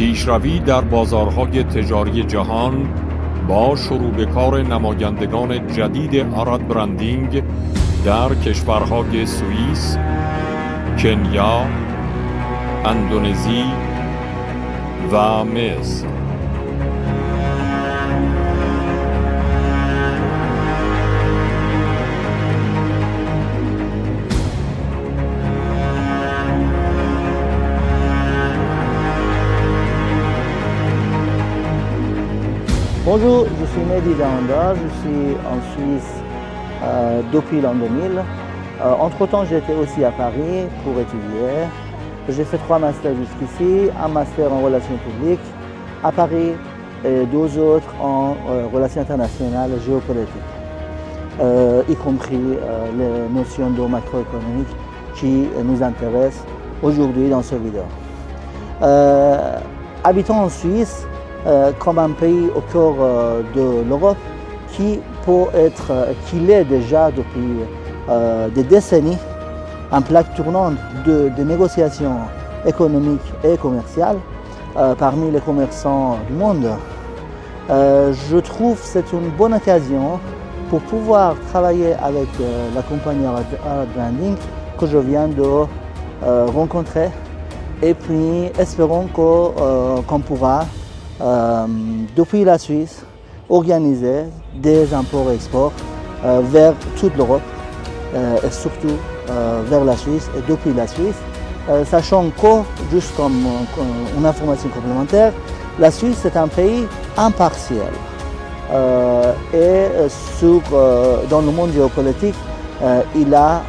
پیشروی در بازارهای تجاری جهان با شروع به کار نمایندگان جدید آراد برندینگ در کشورهای سوئیس، کنیا، اندونزی و مصر. Bonjour, je suis Mehdi Dahanda, je suis en Suisse depuis l'an 2000. Entre-temps, j'étais aussi à Paris pour étudier. J'ai fait 3 masters jusqu'ici, un master en relations publiques à Paris et 2 autres en relations internationales et géopolitiques, y compris les notions de macroéconomique qui nous intéressent aujourd'hui dans cette vidéo. Habitant en Suisse, comme un pays au cœur de l'Europe qu'il est déjà depuis des décennies en plaque tournante de négociations économiques et commerciales parmi les commerçants du monde. Je trouve que c'est une bonne occasion pour pouvoir travailler avec la compagnie Arad Branding que je viens de rencontrer, et puis espérons qu'on pourra depuis la Suisse organiser des imports et exports vers toute l'Europe et surtout vers la Suisse et depuis la Suisse, sachant que, juste comme une information complémentaire, la Suisse est un pays impartiel et dans le monde géopolitique, il a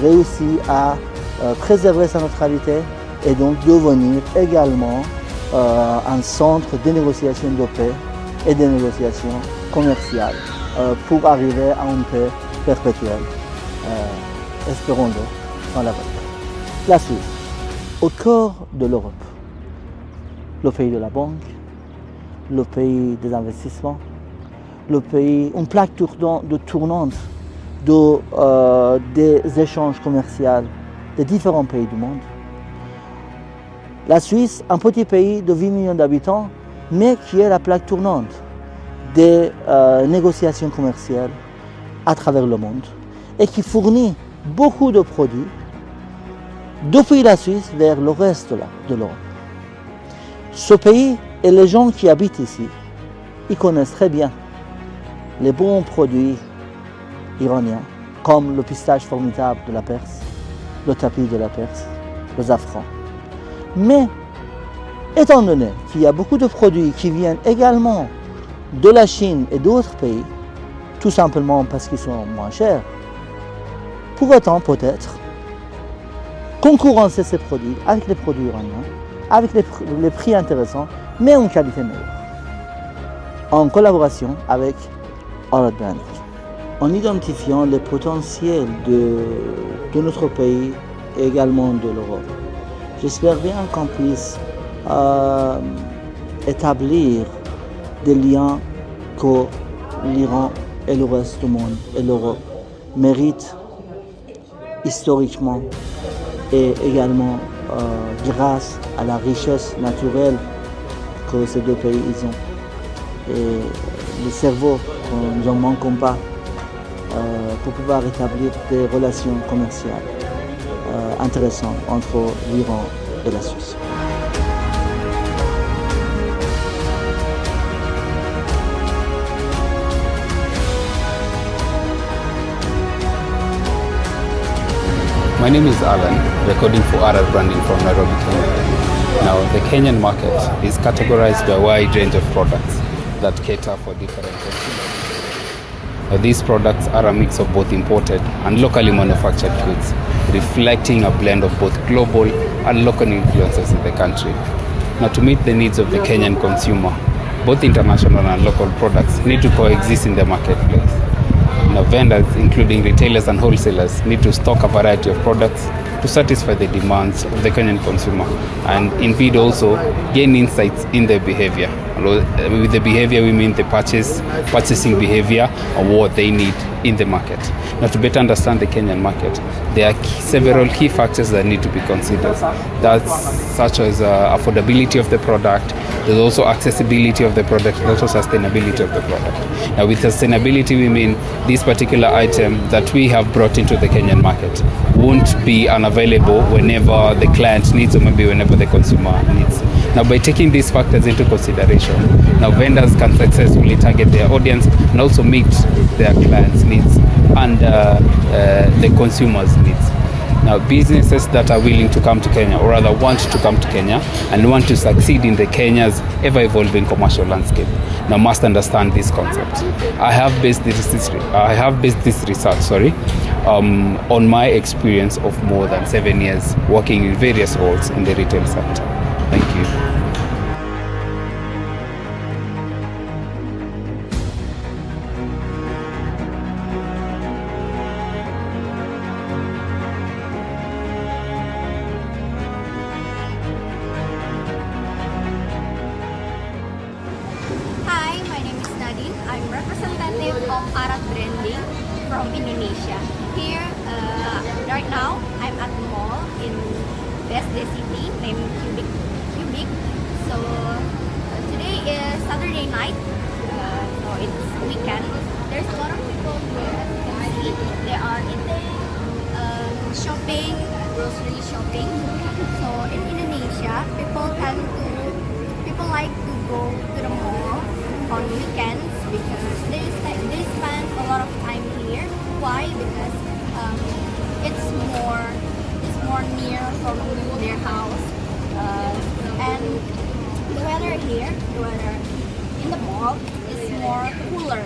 réussi à préserver sa neutralité et donc devenir également un centre de négociation de paix et de négociations commerciales pour arriver à une paix perpétuelle, espérons-le, dans l'avenir. La Suisse, au cœur de l'Europe, le pays de la banque, le pays des investissements, le pays, une plaque tournante des échanges commerciaux des différents pays du monde. La Suisse, un petit pays de 8 millions d'habitants, mais qui est la plaque tournante des négociations commerciales à travers le monde et qui fournit beaucoup de produits depuis la Suisse vers le reste de l'Europe. Ce pays et les gens qui habitent ici, ils connaissent très bien les bons produits iraniens, comme le pistache formidable de la Perse, le tapis de la Perse, le safran. Mais, étant donné qu'il y a beaucoup de produits qui viennent également de la Chine et d'autres pays, tout simplement parce qu'ils sont moins chers, pour autant peut-être concurrencer ces produits avec les produits iraniens, avec les prix intéressants, mais en qualité meilleure, en collaboration avec Arad Branding. En identifiant les potentiels de notre pays et également de l'Europe, j'espère bien qu'on puisse établir des liens que l'Iran et le reste du monde et l'Europe méritent historiquement et également grâce à la richesse naturelle que ces 2 pays ont. Et le cerveau, nous n'en manquons pas pour pouvoir établir des relations commerciales intéressant entre l'Iran et la Suisse. My name is Alan, recording for Arad Branding from Nairobi, Kenya. Now, the Kenyan market is categorized by a wide range of products that cater for different consumers. Now, these products are a mix of both imported and locally manufactured goods, reflecting a blend of both global and local influences in the country. Now, to meet the needs of the Kenyan consumer, both international and local products need to coexist in the marketplace. Now, vendors, including retailers and wholesalers, need to stock a variety of products to satisfy the demands of the Kenyan consumer, and indeed also gain insights in their behavior. With the behavior, we mean the purchasing behavior or what they need in the market. Now, to better understand the Kenyan market, there are several key factors that need to be considered. That's such as affordability of the product. There's also accessibility of the product, and also sustainability of the product. Now, with sustainability, we mean this particular item that we have brought into the Kenyan market won't be unavailable whenever the client needs, or maybe whenever the consumer needs. Now, by taking these factors into consideration, now vendors can successfully target their audience and also meet their clients' needs and the consumers' needs. Now, businesses that are willing to come to Kenya, or rather want to come to Kenya and want to succeed in the Kenya's ever-evolving commercial landscape, now must understand this concept. I have based this research on my experience of more than 7 years working in various roles in the retail sector. Thank you. Hi, my name is Nadine. I'm representative of Arat Branding from Indonesia. Here, right now, I'm at the mall in Besde City named Cubic. So today is Saturday night, so it's weekend. There's a lot of people here, as you can see. They are eating, shopping, grocery shopping. So in Indonesia, people like to go to the mall on weekends because they spend a lot of time here. Why? Because it's more near from their house, and the weather in the mall is more cooler.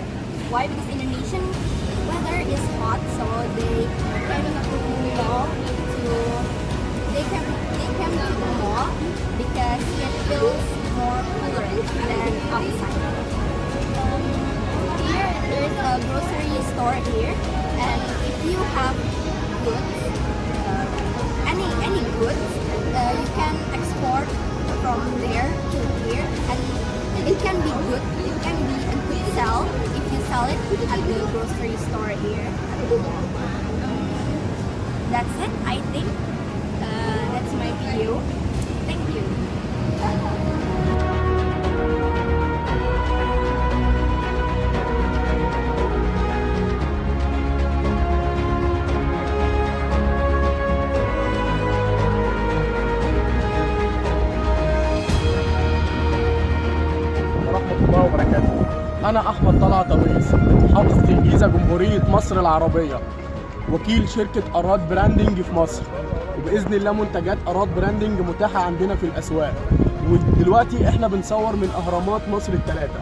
Why? Because Indonesian weather is hot, so they came to the mall because it feels more cooler than outside. Here there's a grocery store here, and if you have goods, any goods, you can export from there to here, and it can be good. It can be a good sell if you sell it at the grocery store here at the mall. That's it, I think. That's my video. Thank you. ورحمة الله وبركاته. أنا أحمد طلعت أويس من محافظة الجيزة جمهورية مصر العربية، وكيل شركة أراد براندنج في مصر. وبإذن الله منتجات أراد براندنج متاحة عندنا في الأسواق. ودلوقتي إحنا بنصور من أهرامات مصر الثلاثة.